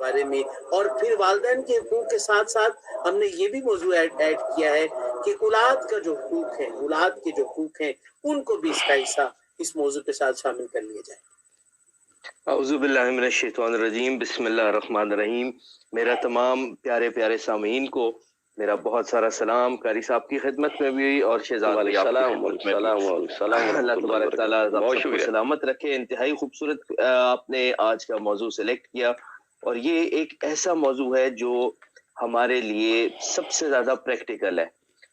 بارے میں، اور پھر والدین کے حقوق کے ساتھ ساتھ ہم نے یہ بھی موضوع ایڈ کیا ہے کہ اولاد کا جو حقوق ہے، اولاد کے جو حقوق ہیں ان کو بھی اس کا حصہ اس موضوع کے ساتھ شامل کر لیا جائے۔ اعوذ باللہ من الشیطان الرجیم، بسم اللہ الرحمن الرحیم۔ میرا تمام پیارے پیارے سامعین کو میرا بہت سارا سلام، قاری صاحب کی خدمت میں بھی اور شہزاد بھائی آپ کی خدمت میں بھی۔ اللہ تبارک تعالیٰ آپ سب کو سلامت رکھے۔ انتہائی خوبصورت آپ نے آج کا موضوع سلیکٹ کیا، اور یہ ایک ایسا موضوع ہے جو ہمارے لیے سب سے زیادہ پریکٹیکل ہے۔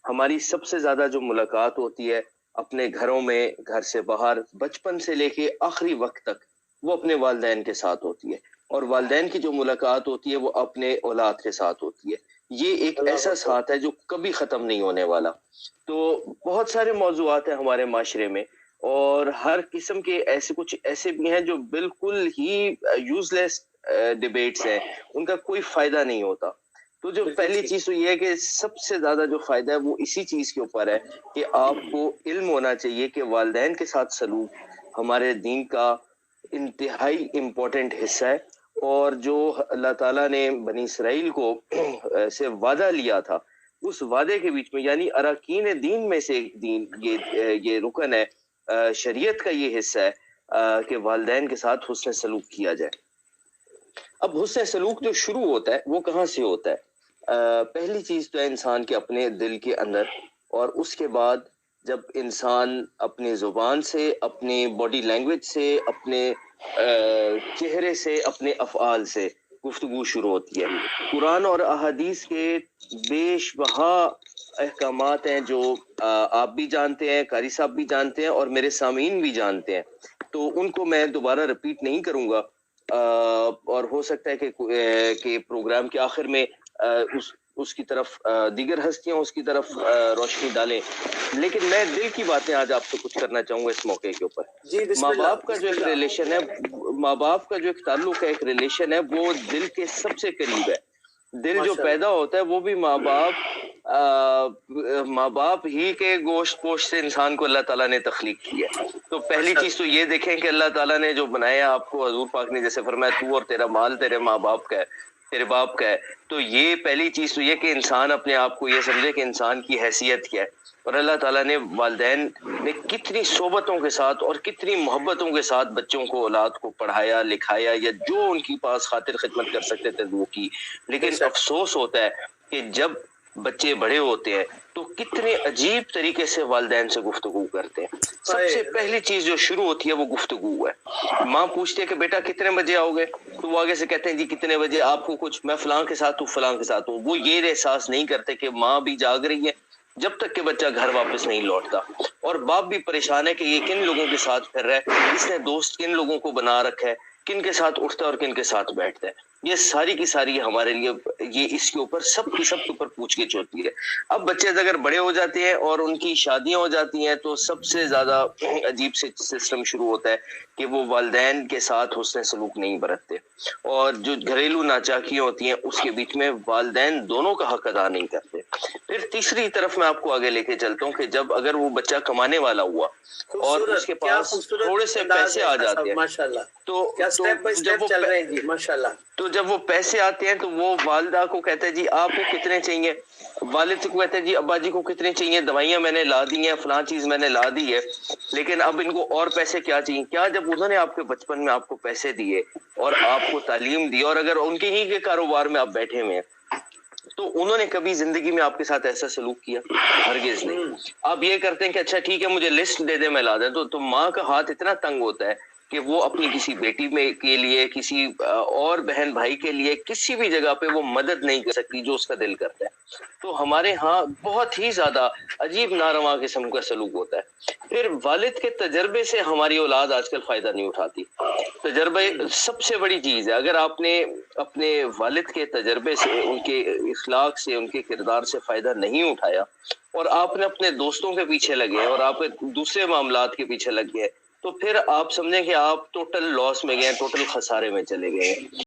ہماری سب سے زیادہ جو ملاقات ہوتی ہے اپنے گھروں میں، گھر سے باہر، بچپن سے لے کے آخری وقت تک، وہ اپنے والدین کے ساتھ ہوتی ہے، اور والدین کی جو ملاقات ہوتی ہے وہ اپنے اولاد کے ساتھ ہوتی ہے۔ یہ ایک ایسا ساتھ ہے جو کبھی ختم نہیں ہونے والا۔ تو بہت سارے موضوعات ہیں ہمارے معاشرے میں، اور ہر قسم کے کچھ ایسے بھی ہیں جو بالکل ہی یوز لیس ڈیبیٹس ہیں، ان کا کوئی فائدہ نہیں ہوتا۔ تو جو پہلی چیز تو یہ ہے کہ سب سے زیادہ جو فائدہ ہے وہ اسی چیز کے اوپر ہے کہ آپ کو علم ہونا چاہیے کہ والدین کے ساتھ سلوک ہمارے دین کا انتہائی امپورٹنٹ حصہ ہے، اور جو اللہ تعالیٰ نے بنی اسرائیل کو سے وعدہ لیا تھا، اس وعدے کے بیچ میں، یعنی اراکین دین میں سے ایک دین یہ رکن ہے، شریعت کا یہ حصہ ہے کہ والدین کے ساتھ حسن سلوک کیا جائے۔ اب حسن سلوک جو شروع ہوتا ہے وہ کہاں سے ہوتا ہے؟ پہلی چیز تو ہے انسان کے اپنے دل کے اندر، اور اس کے بعد جب انسان اپنی زبان سے، اپنی باڈی لینگویج سے، اپنے چہرے سے، اپنے افعال سے گفتگو شروع ہوتی ہے۔ قرآن اور احادیث کے بیش بہا احکامات ہیں جو آپ بھی جانتے ہیں، قاری صاحب بھی جانتے ہیں، اور میرے سامعین بھی جانتے ہیں، تو ان کو میں دوبارہ رپیٹ نہیں کروں گا، اور ہو سکتا ہے کہ پروگرام کے آخر میں اس کی طرف دیگر ہستیاں اس کی طرف روشنی ڈالیں، لیکن میں دل کی باتیں آج آپ سے کچھ کرنا چاہوں گا اس موقع کے اوپر۔ ماں باپ کا جو ایک ریلیشن ہے، ماں باپ کا جو ایک تعلق ہے، ایک ریلیشن ہے، وہ دل کے سب سے قریب ہے۔ دل جو پیدا ہوتا ہے وہ بھی ماں باپ ہی کے گوشت پوشت سے انسان کو اللہ تعالیٰ نے تخلیق کی ہے۔ تو پہلی چیز تو یہ دیکھیں کہ اللہ تعالیٰ نے جو بنایا آپ کو، حضور پاک نے جیسے فرمایا تو اور تیرا مال تیرے ماں باپ کا ہے، تیرے باپ کا ہے، تو یہ پہلی چیز تو یہ کہ انسان اپنے آپ کو یہ سمجھے کہ انسان کی حیثیت کیا ہے، اور اللہ تعالیٰ نے والدین نے کتنی صحبتوں کے ساتھ اور کتنی محبتوں کے ساتھ بچوں کو، اولاد کو پڑھایا لکھایا، یا جو ان کی پاس خاطر خدمت کر سکتے تھے وہ کی۔ لیکن افسوس ہوتا ہے کہ جب بچے بڑے ہوتے ہیں تو کتنے عجیب طریقے سے والدین سے گفتگو کرتے ہیں۔ سب سے پہلی چیز جو شروع ہوتی ہے وہ گفتگو ہے۔ ماں پوچھتی ہے کہ بیٹا کتنے بجے آؤ گے، تو وہ آگے سے کہتے ہیں جی کتنے بجے، آپ کو کچھ، میں فلاں کے ساتھ ہوں، فلاں کے ساتھ ہوں۔ وہ یہ احساس نہیں کرتے کہ ماں بھی جاگ رہی ہے جب تک کہ بچہ گھر واپس نہیں لوٹتا، اور باپ بھی پریشان ہے کہ یہ کن لوگوں کے ساتھ پھر رہا ہے، اس نے دوست کن لوگوں کو بنا رکھا ہے، کن کے ساتھ اٹھتا ہے اور کن کے ساتھ بیٹھتا ہے۔ یہ ساری کی ساری ہمارے لیے یہ اس کے اوپر سب کے اوپر پوچھ گچھ ہوتی ہے۔ اب بچے اگر بڑے ہو جاتے ہیں اور ان کی شادیاں ہو جاتی ہیں تو سب سے زیادہ عجیب سے سسٹم شروع ہوتا ہے کہ وہ والدین کے ساتھ حسن سلوک نہیں برتتے، اور جو گھریلو ناچاکیاں ہوتی ہیں اس کے بیچ میں والدین دونوں کا حق ادا نہیں کرتے۔ پھر تیسری طرف میں آپ کو آگے لے کے چلتا ہوں کہ جب اگر وہ بچہ کمانے والا ہوا اور اس کے پاس تھوڑے سے پیسے آ جاتے ہیں، تو جب وہ پیسے آتے ہیں تو وہ والدہ کو کہتا ہے جی آپ کو کتنے چاہیے، والد کو کہتا ہے جی ابا جی کو کتنے چاہیے، دوائیاں میں نے لا دی ہیں، فلاں چیز میں نے لا دی ہے، لیکن اب ان کو اور پیسے کیا چاہیے۔ کیا جب انہوں نے آپ کے بچپن میں آپ کو پیسے دیے اور آپ کو تعلیم دی، اور اگر ان کے ہی کے کاروبار میں آپ بیٹھے ہوئے ہیں، تو انہوں نے کبھی زندگی میں آپ کے ساتھ ایسا سلوک کیا؟ ہرگز نہیں۔ آپ یہ کرتے ہیں کہ اچھا ٹھیک ہے مجھے لسٹ دے دے میں لا دیں، تو ماں کا ہاتھ اتنا تنگ ہوتا ہے کہ وہ اپنی کسی بیٹی میں کے لیے، کسی اور بہن بھائی کے لیے کسی بھی جگہ پہ وہ مدد نہیں کر سکتی جو اس کا دل کرتا ہے۔ تو ہمارے ہاں بہت ہی زیادہ عجیب ناروا قسم کا سلوک ہوتا ہے۔ پھر والد کے تجربے سے ہماری اولاد آج کل فائدہ نہیں اٹھاتی۔ تجربے سب سے بڑی چیز ہے۔ اگر آپ نے اپنے والد کے تجربے سے، ان کے اخلاق سے، ان کے کردار سے فائدہ نہیں اٹھایا، اور آپ نے اپنے دوستوں کے پیچھے لگے اور آپ دوسرے معاملات کے پیچھے لگ گئے، تو پھر آپ سمجھیں کہ آپ ٹوٹل لاس میں گئے، ٹوٹل خسارے میں چلے گئے ہیں۔